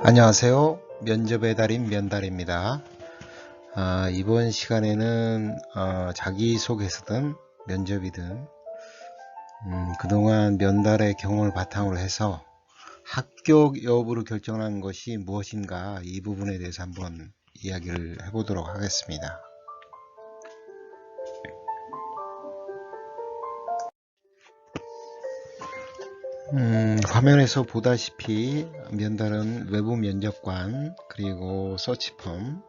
안녕하세요. 면접의 달인 면달입니다. 이번 시간에는 자기소개서든 면접이든 그동안 면달의 경험을 바탕으로 해서 합격 여부를 결정하는 것이 무엇인가, 이 부분에 대해서 한번 이야기를 해보도록 하겠습니다. 화면에서 보다시피 면달은 외부 면접관, 그리고 서치펌,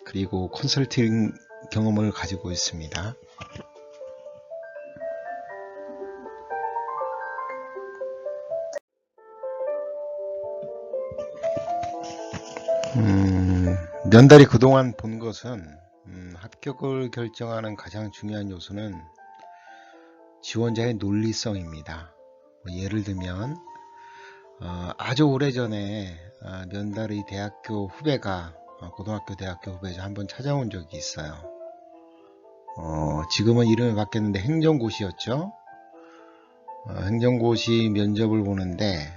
그리고 컨설팅 경험을 가지고 있습니다. 면달이 그동안 본 것은 합격을 결정하는 가장 중요한 요소는 지원자의 논리성입니다. 예를 들면 아주 오래전에 면달의 대학교 후배가 고등학교 대학교 후배가 한번 찾아온 적이 있어요. 지금은 이름이 바뀌었는데 행정고시였죠. 행정고시 면접을 보는데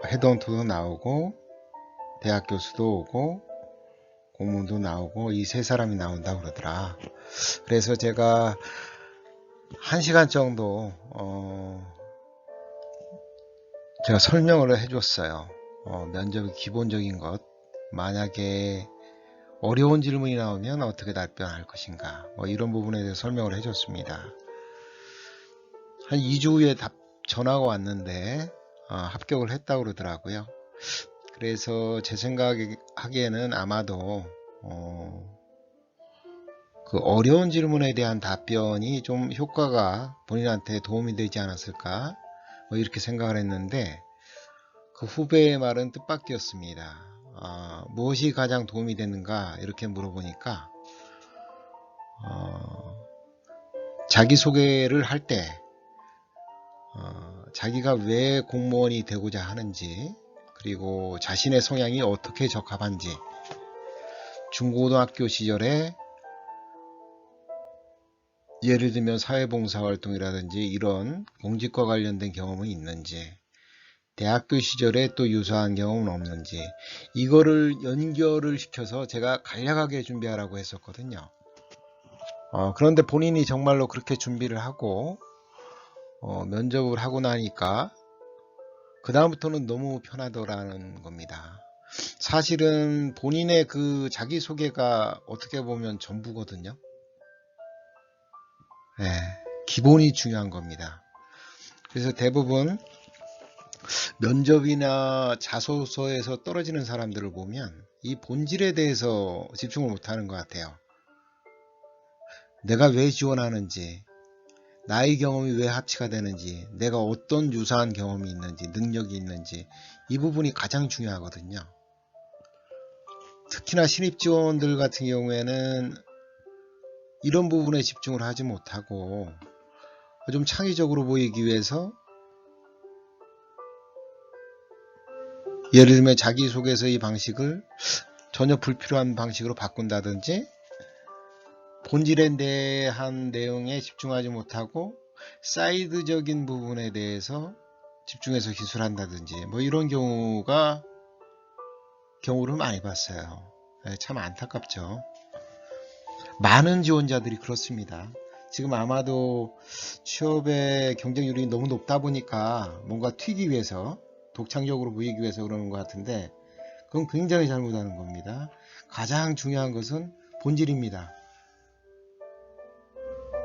헤드헌터도 나오고 대학 교수도 오고 공무원도 나오고 이 세 사람이 나온다고 그러더라. 그래서 제가 1시간 정도 제가 설명을 해줬어요. 면접의 기본적인 것, 만약에 어려운 질문이 나오면 어떻게 답변할 것인가, 이런 부분에 대해서 설명을 해줬습니다. 한 2주 후에 전화가 왔는데 합격을 했다고 그러더라고요. 그래서 제 생각하기에는 아마도 그 어려운 질문에 대한 답변이 좀 효과가 본인한테 도움이 되지 않았을까, 이렇게 생각을 했는데 그 후배의 말은 뜻밖이었습니다. 무엇이 가장 도움이 됐는가 이렇게 물어보니까 자기소개를 할 때 자기가 왜 공무원이 되고자 하는지, 그리고 자신의 성향이 어떻게 적합한지, 중고등학교 시절에 예를 들면 사회봉사활동이라든지 이런 공직과 관련된 경험은 있는지, 대학교 시절에 또 유사한 경험은 없는지, 이거를 연결을 시켜서 제가 간략하게 준비하라고 했었거든요. 그런데 본인이 정말로 그렇게 준비를 하고 면접을 하고 나니까 그 다음부터는 너무 편하더라는 겁니다. 사실은 본인의 그 자기소개가 어떻게 보면 전부거든요. 네, 기본이 중요한 겁니다. 그래서 대부분 면접이나 자소서에서 떨어지는 사람들을 보면 이 본질에 대해서 집중을 못하는 것 같아요. 내가 왜 지원하는지, 나의 경험이 왜 합치가 되는지, 내가 어떤 유사한 경험이 있는지, 능력이 있는지, 이 부분이 가장 중요하거든요. 특히나 신입지원들 같은 경우에는 이런 부분에 집중을 하지 못하고 좀 창의적으로 보이기 위해서 예를 들면 자기소개서의 방식을 전혀 불필요한 방식으로 바꾼다든지, 본질에 대한 내용에 집중하지 못하고 사이드적인 부분에 대해서 집중해서 기술한다든지, 이런 경우를 많이 봤어요. 참 안타깝죠. 많은 지원자들이 그렇습니다. 지금 아마도 취업의 경쟁률이 너무 높다 보니까 뭔가 튀기 위해서, 독창적으로 보이기 위해서 그러는 것 같은데 그건 굉장히 잘못하는 겁니다. 가장 중요한 것은 본질입니다.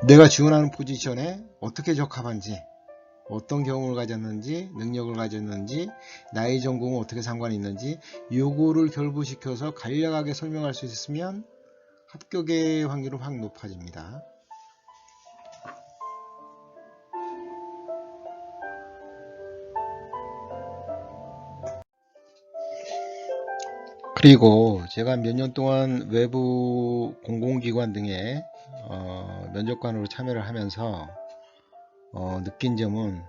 내가 지원하는 포지션에 어떻게 적합한지, 어떤 경험을 가졌는지, 능력을 가졌는지, 나의 전공은 어떻게 상관이 있는지, 요거를 결부시켜서 간략하게 설명할 수 있으면 합격의 확률은 확 높아집니다. 그리고 제가 몇 년 동안 외부 공공기관 등의 면접관으로 참여를 하면서 느낀 점은,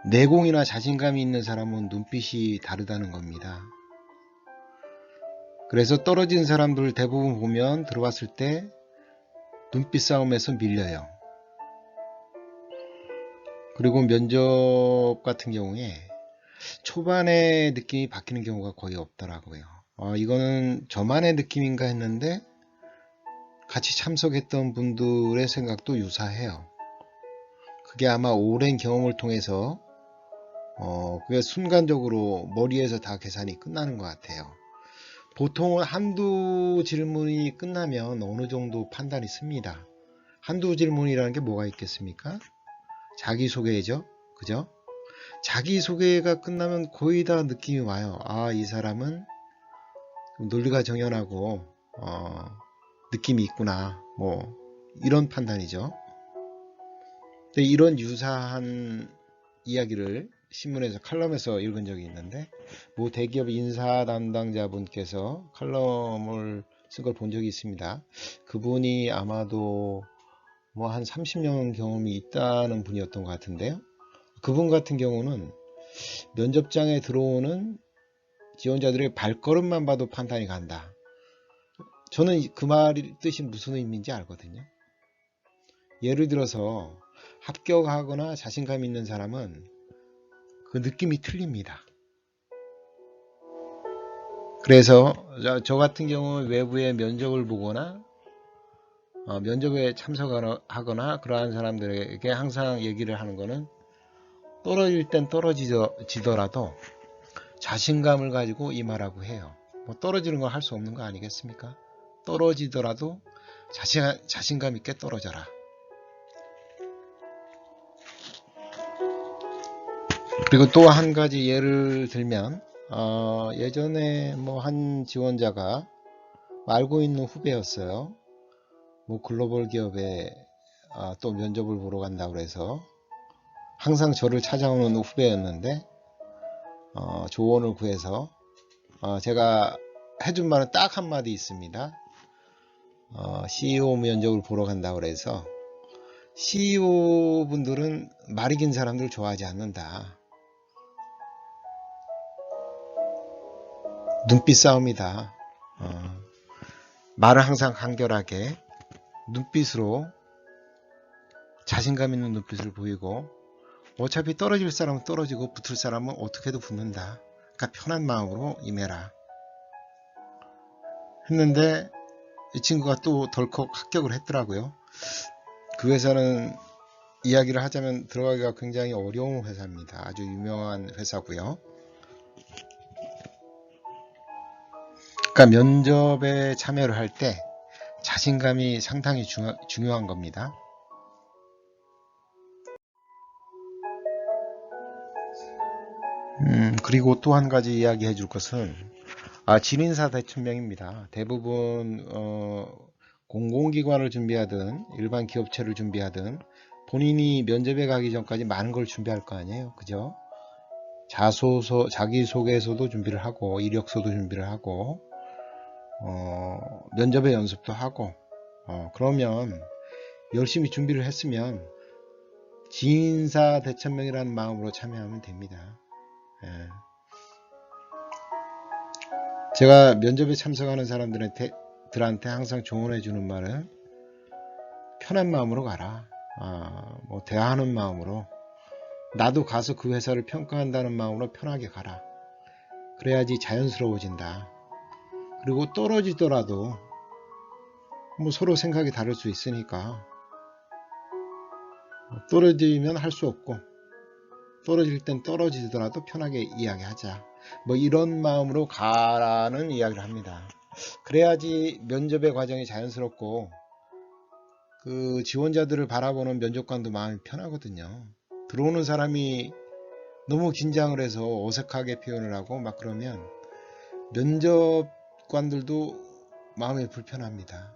내공이나 자신감이 있는 사람은 눈빛이 다르다는 겁니다. 그래서 떨어진 사람들 대부분 보면 들어왔을 때 눈빛 싸움에서 밀려요. 그리고 면접 같은 경우에 초반에 느낌이 바뀌는 경우가 거의 없더라고요. 이거는 저만의 느낌인가 했는데 같이 참석했던 분들의 생각도 유사해요. 그게 아마 오랜 경험을 통해서 그게 순간적으로 머리에서 다 계산이 끝나는 것 같아요. 보통은 한두 질문이 끝나면 어느 정도 판단이 씁니다. 한두 질문이라는 게 뭐가 있겠습니까? 자기소개죠. 그죠? 자기소개가 끝나면 거의 다 느낌이 와요. 아, 이 사람은 논리가 정연하고 느낌이 있구나. 뭐 이런 판단이죠. 근데 이런 유사한 이야기를 신문에서 칼럼에서 읽은 적이 있는데 모 대기업 인사 담당자분께서 칼럼을 쓴 걸 본 적이 있습니다. 그분이 아마도 뭐 한 30년 경험이 있다는 분이었던 것 같은데요. 그분 같은 경우는 면접장에 들어오는 지원자들의 발걸음만 봐도 판단이 간다. 저는 그 말의 뜻이 무슨 의미인지 알거든요. 예를 들어서 합격하거나 자신감 있는 사람은 그 느낌이 틀립니다. 그래서 저 같은 경우는 외부의 면접을 보거나 면접에 참석하거나 그러한 사람들에게 항상 얘기를 하는 거는 떨어질 땐 떨어지더라도 자신감을 가지고 임하라고 해요. 뭐 떨어지는 건 할 수 없는 거 아니겠습니까? 떨어지더라도 자신감 있게 떨어져라. 그리고 또 한 가지 예를 들면 예전에 뭐 한 지원자가 알고 있는 후배였어요. 뭐 글로벌 기업에 또 면접을 보러 간다고 해서 항상 저를 찾아오는 후배였는데 조언을 구해서 제가 해준 말은 딱 한마디 있습니다. CEO 면접을 보러 간다고 해서 CEO 분들은 말이 긴 사람들 좋아하지 않는다. 눈빛 싸움이다. 말을 항상 간결하게 눈빛으로 자신감 있는 눈빛을 보이고 어차피 떨어질 사람은 떨어지고 붙을 사람은 어떻게도 붙는다. 그러니까 편한 마음으로 임해라. 했는데 이 친구가 또 덜컥 합격을 했더라고요. 그 회사는 이야기를 하자면 들어가기가 굉장히 어려운 회사입니다. 아주 유명한 회사고요. 그러니까 면접에 참여를 할 때 자신감이 상당히 중요한 겁니다. 그리고 또 한 가지 이야기 해줄 것은 진인사 대천명입니다. 대부분 공공기관을 준비하든 일반 기업체를 준비하든 본인이 면접에 가기 전까지 많은 걸 준비할 거 아니에요. 그죠? 자기소개서도 준비를 하고 이력서도 준비를 하고 면접의 연습도 하고 그러면 열심히 준비를 했으면 진인사 대천명이라는 마음으로 참여하면 됩니다. 예. 제가 면접에 참석하는 사람들한테 항상 조언해 주는 말은 편한 마음으로 가라. 뭐 대화하는 마음으로 나도 가서 그 회사를 평가한다는 마음으로 편하게 가라. 그래야지 자연스러워진다. 그리고 떨어지더라도 뭐 서로 생각이 다를 수 있으니까 떨어지면 할 수 없고 떨어질 땐 떨어지더라도 편하게 이야기하자. 뭐 이런 마음으로 가라는 이야기를 합니다. 그래야지 면접의 과정이 자연스럽고 그 지원자들을 바라보는 면접관도 마음이 편하거든요. 들어오는 사람이 너무 긴장을 해서 어색하게 표현을 하고 막 그러면 면접관들도 마음이 불편합니다.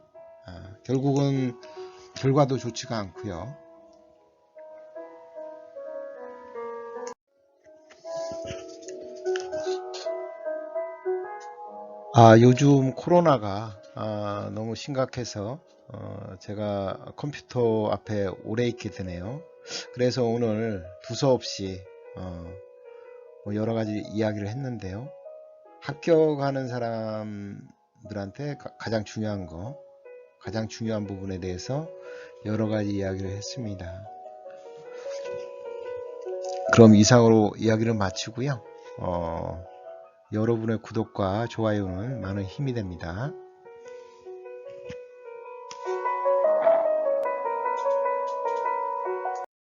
결국은 결과도 좋지가 않고요. 요즘 코로나가 너무 심각해서 제가 컴퓨터 앞에 오래 있게 되네요. 그래서 오늘 두서없이 뭐 여러 가지 이야기를 했는데요. 합격하는 사람들한테 가장 중요한 부분에 대해서 여러 가지 이야기를 했습니다. 그럼 이상으로 이야기를 마치고요. 여러분의 구독과 좋아요는 많은 힘이 됩니다.